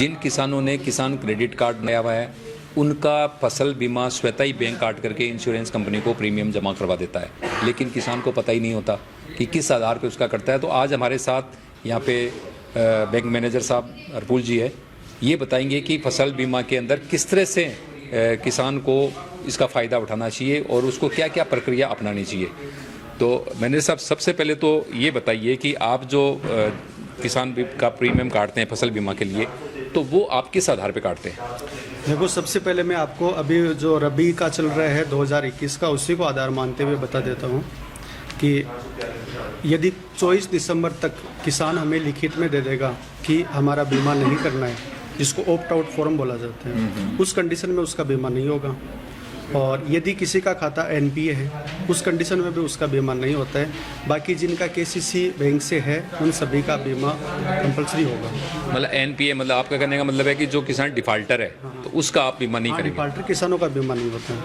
जिन किसानों ने किसान क्रेडिट कार्ड बनाया हुआ है उनका फसल बीमा स्वतः ही बैंक काट करके इंश्योरेंस कंपनी को प्रीमियम जमा करवा देता है, लेकिन किसान को पता ही नहीं होता कि किस आधार पे उसका करता है। तो आज हमारे साथ यहाँ पे बैंक मैनेजर साहब अरपुल जी है, ये बताएंगे कि फसल बीमा के अंदर किस तरह से किसान को इसका फ़ायदा उठाना चाहिए और उसको क्या क्या प्रक्रिया अपनानी चाहिए। तो मैनेजर साहब, सबसे पहले तो ये बताइए कि आप जो किसान का प्रीमियम काटते हैं फसल बीमा के लिए, तो वो आप किस आधार पे काटते हैं? देखो, सबसे पहले मैं आपको अभी जो रबी का चल रहा है 2021 का, उसी को आधार मानते हुए बता देता हूँ कि यदि 24 दिसंबर तक किसान हमें लिखित में दे देगा कि हमारा बीमा नहीं करना है, जिसको ऑप्ट आउट फॉर्म बोला जाता है, उस कंडीशन में उसका बीमा नहीं होगा। और यदि किसी का खाता एनपीए है, उस कंडीशन में भी उसका बीमा नहीं होता है। बाकी जिनका केसीसी बैंक से है उन सभी का बीमा कंपलसरी होगा। मतलब एनपीए, मतलब आपका कहने का मतलब है कि जो किसान डिफाल्टर है तो उसका आप बीमा नहीं करेंगे? डिफाल्टर किसानों का बीमा नहीं होता है।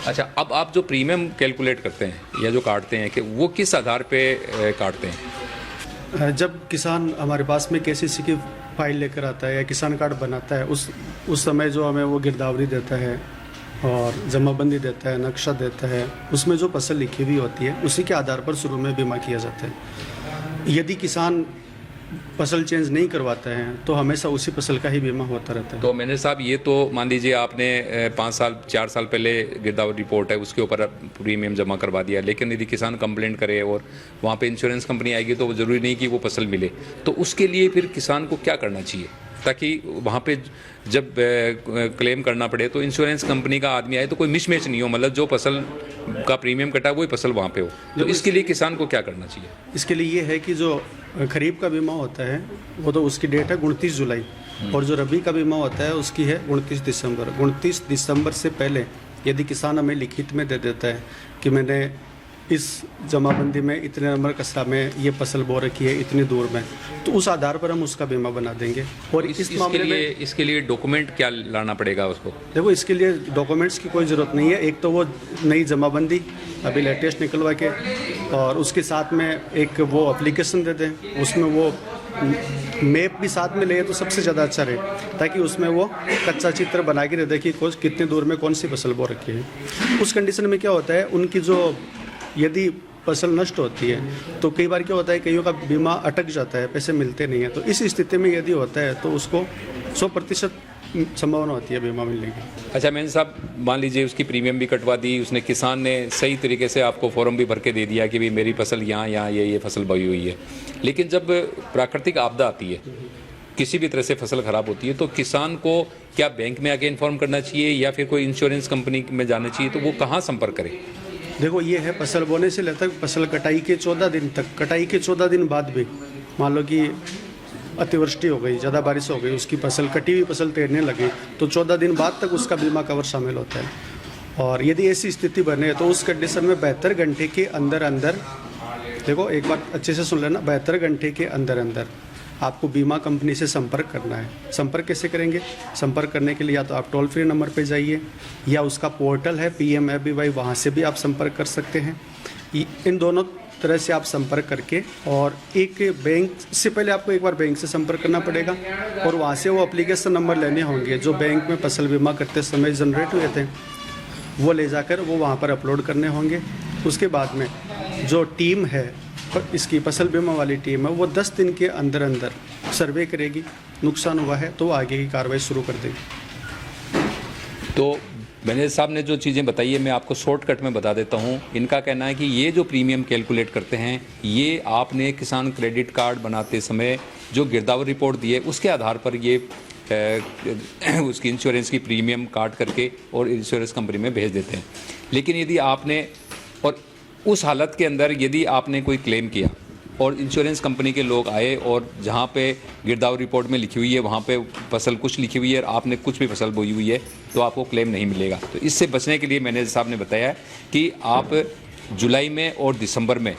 अच्छा, अब आप जो प्रीमियम कैलकुलेट करते हैं या जो काटते हैं, कि वो किस आधार पे काटते हैं? जब किसान हमारे पास में केसीसी की फाइल लेकर आता है या किसान कार्ड बनाता है, उस समय जो हमें वो गिरदावरी देता है और जमाबंदी देता है, नक्शा देता है, उसमें जो फसल लिखी हुई होती है उसी के आधार पर शुरू में बीमा किया जाता है। यदि किसान फसल चेंज नहीं करवाता है तो हमेशा उसी फसल का ही बीमा होता रहता है। तो मैनेजर साहब, ये तो मान लीजिए आपने 5 साल 4 साल पहले गिरदावरी रिपोर्ट है उसके ऊपर प्रीमियम जमा करवा दिया, लेकिन यदि किसान कंप्लेंट करे और वहाँ पे इंश्योरेंस कंपनी आएगी तो ज़रूरी नहीं कि वो फसल मिले, तो उसके लिए फिर किसान को क्या करना चाहिए ताकि वहाँ पे जब क्लेम करना पड़े तो इंश्योरेंस कंपनी का आदमी आए तो कोई मिसमैच नहीं हो, मतलब जो फसल का प्रीमियम कटा वही फसल वहाँ पे हो। तो इसके लिए किसान को क्या करना चाहिए? इसके लिए ये है कि जो खरीफ का बीमा होता है वो तो उसकी डेट है 29 जुलाई, और जो रबी का बीमा होता है उसकी है 29 दिसंबर। 29 दिसंबर से पहले यदि किसान हमें लिखित में दे देता है कि मैंने इस जमाबंदी में इतने नंबर कस्सा में ये फसल बो रखी है इतनी दूर में, तो उस आधार पर हम उसका बीमा बना देंगे। और इस मामले में इसके लिए डॉक्यूमेंट क्या लाना पड़ेगा उसको? देखो, इसके लिए डॉक्यूमेंट्स की कोई ज़रूरत नहीं है। एक तो वो नई जमाबंदी अभी लेटेस्ट निकलवा के, और उसके साथ में एक वो एप्लीकेशन दे दें, उसमें वो मैप भी साथ में ले तो सबसे ज़्यादा अच्छा रहे, ताकि उसमें वो कच्चा चित्र बना के दे दे कि कितनी दूर में कौन सी फसल बो रखी है। उस कंडीशन में क्या होता है, उनकी जो यदि फसल नष्ट होती है तो कई बार क्या होता है, कईयों का बीमा अटक जाता है, पैसे मिलते नहीं हैं। तो इस स्थिति में यदि होता है तो उसको 100% संभावना होती है बीमा मिलने की। अच्छा मैनेजर साहब, मान लीजिए उसकी प्रीमियम भी कटवा दी उसने, किसान ने सही तरीके से आपको फॉर्म भी भर के दे दिया कि भाई मेरी फसल यहाँ ये फसल बोई हुई है, लेकिन जब प्राकृतिक आपदा आती है, किसी भी तरह से फसल खराब होती है, तो किसान को क्या बैंक में आके इन्फॉर्म करना चाहिए या फिर कोई इंश्योरेंस कंपनी में जाना चाहिए? तो वो कहाँ संपर्क करे? देखो, ये है फसल बोने से लेकर फसल कटाई के 14 दिन तक। कटाई के 14 दिन बाद भी मान लो कि अतिवृष्टि हो गई, ज़्यादा बारिश हो गई, उसकी फसल कटी हुई फसल तैरने लगी, तो 14 दिन बाद तक उसका बीमा कवर शामिल होता है। और यदि ऐसी स्थिति बने तो उस कंडीशन में 72 घंटे के अंदर अंदर, देखो एक बार अच्छे से सुन लेना, 72 घंटे के अंदर अंदर आपको बीमा कंपनी से संपर्क करना है। संपर्क कैसे करेंगे? संपर्क करने के लिए या तो आप टोल फ्री नंबर पे जाइए या उसका पोर्टल है PMFBY, वहाँ से भी आप संपर्क कर सकते हैं। इन दोनों तरह से आप संपर्क करके, और एक बैंक से पहले आपको एक बार बैंक से संपर्क करना पड़ेगा, और वहाँ से वो एप्लीकेशन नंबर लेने होंगे जो बैंक में फसल बीमा करते समय जनरेट हुए थे, वो ले जाकर वो वहाँ पर अपलोड करने होंगे। उसके बाद में जो टीम है इसकी फसल बीमा वाली टीम है, वो 10 दिन के अंदर अंदर सर्वे करेगी, नुकसान हुआ है तो आगे की कार्रवाई शुरू कर देगी। तो मैनेजर साहब ने जो चीज़ें बताई है मैं आपको शॉर्टकट में बता देता हूँ। इनका कहना है कि ये जो प्रीमियम कैलकुलेट करते हैं, ये आपने किसान क्रेडिट कार्ड बनाते समय जो गिरदावरी रिपोर्ट दी है उसके आधार पर ये उसकी इंश्योरेंस की प्रीमियम काट करके और इंश्योरेंस कंपनी में भेज देते हैं। लेकिन यदि आपने, और उस हालत के अंदर यदि आपने कोई क्लेम किया और इंश्योरेंस कंपनी के लोग आए और जहाँ पे गिरदावरी रिपोर्ट में लिखी हुई है वहाँ पे फसल कुछ लिखी हुई है और आपने कुछ भी फसल बोई हुई है, तो आपको क्लेम नहीं मिलेगा। तो इससे बचने के लिए मैनेजर साहब ने बताया है कि आप जुलाई में और दिसंबर में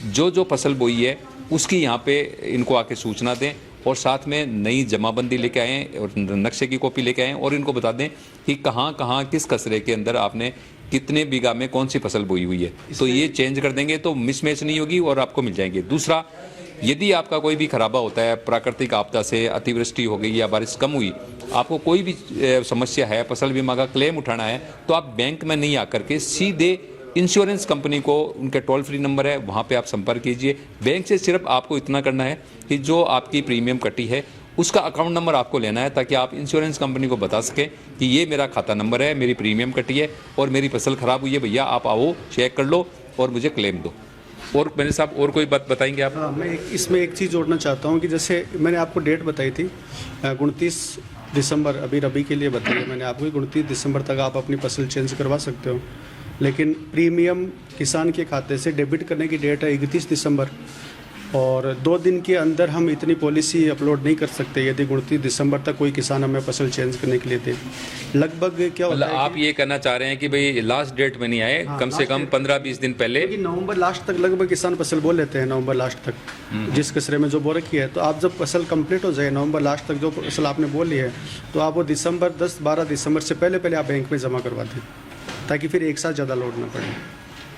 जो फसल बोई है उसकी यहाँ पे इनको आके सूचना दें, और साथ में नई जमाबंदी लेके आएँ और नक्शे की कॉपी लेके आएँ, और इनको बता दें कि कहाँ कहाँ किस कचरे के अंदर आपने कितने बीघा में कौन सी फसल बोई हुई है। तो ये चेंज कर देंगे तो मिसमैच नहीं होगी और आपको मिल जाएंगे। दूसरा, यदि आपका कोई भी खराबा होता है, प्राकृतिक आपदा से अतिवृष्टि हो गई या बारिश कम हुई, आपको कोई भी समस्या है, फसल बीमा का क्लेम उठाना है, तो आप बैंक में नहीं आकर के सीधे इंश्योरेंस कंपनी को, उनके टोल फ्री नंबर है, वहाँ पे आप संपर्क कीजिए। बैंक से सिर्फ आपको इतना करना है कि जो आपकी प्रीमियम कटी है उसका अकाउंट नंबर आपको लेना है, ताकि आप इंश्योरेंस कंपनी को बता सकें कि ये मेरा खाता नंबर है, मेरी प्रीमियम कटी है और मेरी फसल ख़राब हुई है, भैया आप आओ चेक कर लो और मुझे क्लेम दो। और मैंने साहब और कोई बात बताएंगे आप? हाँ, मैं इसमें एक चीज़ जोड़ना चाहता हूँ कि जैसे मैंने आपको डेट बताई थी 29 दिसंबर, अभी रबी के लिए बताई है मैंने आपको, 29 दिसंबर तक आप अपनी फसल चेंज करवा सकते हो, लेकिन प्रीमियम किसान के खाते से डेबिट करने की डेट है 31 दिसंबर, और 2 दिन के अंदर हम इतनी पॉलिसी अपलोड नहीं कर सकते यदि 29 दिसंबर तक कोई किसान हमें फसल चेंज करने के लिए दे। लगभग क्या होता है, आप ये कहना चाह रहे हैं कि भाई लास्ट डेट में नहीं आए, कम से कम 15-20 दिन पहले, क्योंकि नवंबर लास्ट तक लगभग किसान फसल बो लेते हैं, नवंबर लास्ट तक जिस कचरे में जो बो रखी है। तो आप जब फसल कंप्लीट हो जाए, नवंबर लास्ट तक जो फसल आपने बो ली है, तो आप वो दिसंबर 10-12 दिसंबर से पहले आप बैंक में जमा करवा दें, ताकि फिर एक साथ ज़्यादा लोड ना पड़े।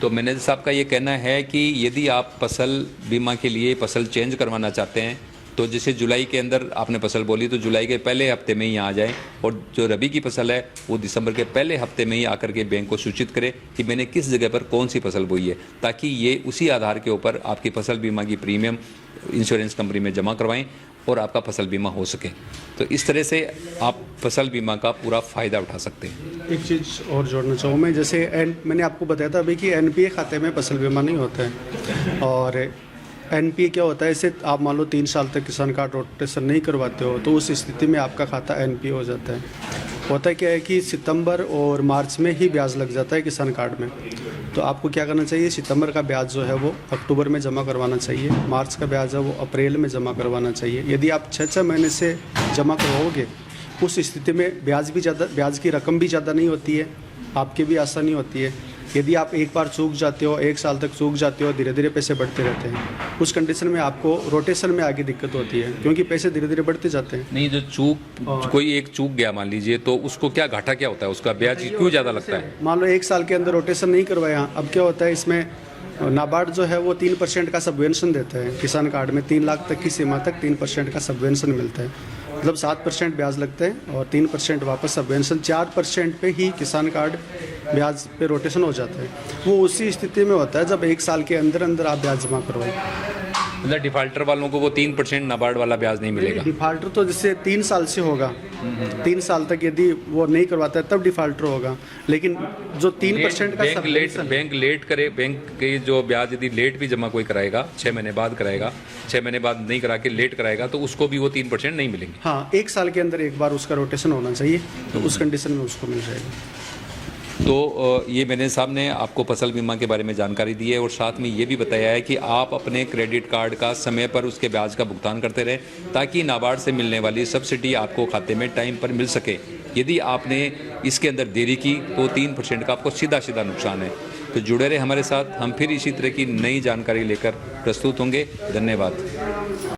तो मैनेजर साहब का ये कहना है कि यदि आप फसल बीमा के लिए फसल चेंज करवाना चाहते हैं, तो जैसे जुलाई के अंदर आपने फसल बोली, तो जुलाई के पहले हफ्ते में ही आ जाएं, और जो रबी की फसल है वो दिसंबर के पहले हफ्ते में ही आकर के बैंक को सूचित करें कि मैंने किस जगह पर कौन सी फसल बोई है, ताकि ये उसी आधार के ऊपर आपकी फसल बीमा की प्रीमियम इंश्योरेंस कंपनी में जमा करवाएं और आपका फसल बीमा हो सके। तो इस तरह से आप फसल बीमा का पूरा फ़ायदा उठा सकते हैं। एक चीज़ और जोड़ना चाहूँ मैं, जैसे मैंने आपको बताया था अभी कि एनपीए खाते में फसल बीमा नहीं होता है, और एनपीए क्या होता है, इसे आप मान लो 3 साल तक किसान कार्ड रोटेशन नहीं करवाते हो, तो उस स्थिति में आपका खाता एनपीए हो जाता है। होता क्या है कि सितंबर और मार्च में ही ब्याज लग जाता है किसान कार्ड में, तो आपको क्या करना चाहिए, सितंबर का ब्याज जो है वो अक्टूबर में जमा करवाना चाहिए, मार्च का ब्याज है वो अप्रैल में जमा करवाना चाहिए। यदि आप 6 महीने से जमा करवाओगे, उस स्थिति में ब्याज की रकम भी ज़्यादा नहीं होती है, आपकी भी आसानी होती है। यदि आप एक बार चूक जाते हो, 1 साल तक चूक जाते हो, धीरे धीरे पैसे बढ़ते रहते हैं, उस कंडीशन में आपको रोटेशन में आगे दिक्कत होती है, क्योंकि पैसे धीरे धीरे बढ़ते जाते हैं। नहीं, जो कोई एक चूक गया मान लीजिए, तो उसको क्या घाटा क्या होता है, उसका ब्याज क्यों ज़्यादा लगता है? मान लो 1 साल के अंदर रोटेशन नहीं करवाया, अब क्या होता है, इसमें नाबार्ड जो है वो 3% का सबवेंशन देता है किसान कार्ड में, 3 लाख तक की सीमा तक 3% का सबवेंशन मिलता है, मतलब 7% ब्याज लगता है और 3% वापस सबवेंशन, 4% पे ही किसान कार्ड ब्याज पे रोटेशन हो जाता है। वो उसी स्थिति में होता है जब 1 साल के अंदर आप ब्याज जमा करवाएं। मतलब डिफाल्टर वालों को वो 3% नाबार्ड वाला ब्याज नहीं मिलेगा? डिफाल्टर तो जैसे 3 साल से होगा, 3 साल तक यदि वो नहीं करवाता है तब डिफाल्टर होगा, लेकिन जो 3% का बैंक लेट करे, बैंक के जो ब्याज यदि लेट भी जमा कोई कराएगा, 6 महीने बाद कराएगा, 6 महीने बाद नहीं करा के लेट कराएगा, तो उसको भी वो 3% नहीं मिलेंगे। हाँ, 1 साल के अंदर एक बार उसका रोटेशन होना चाहिए, तो उस कंडीशन में उसको मिल जाएगा। तो ये मैनेजर साहब ने आपको फसल बीमा के बारे में जानकारी दी है, और साथ में ये भी बताया है कि आप अपने क्रेडिट कार्ड का समय पर उसके ब्याज का भुगतान करते रहें, ताकि नाबार्ड से मिलने वाली सब्सिडी आपको खाते में टाइम पर मिल सके। यदि आपने इसके अंदर देरी की तो 3% का आपको सीधा नुकसान है। तो जुड़े रहे हमारे साथ, हम फिर इसी तरह की नई जानकारी लेकर प्रस्तुत होंगे। धन्यवाद।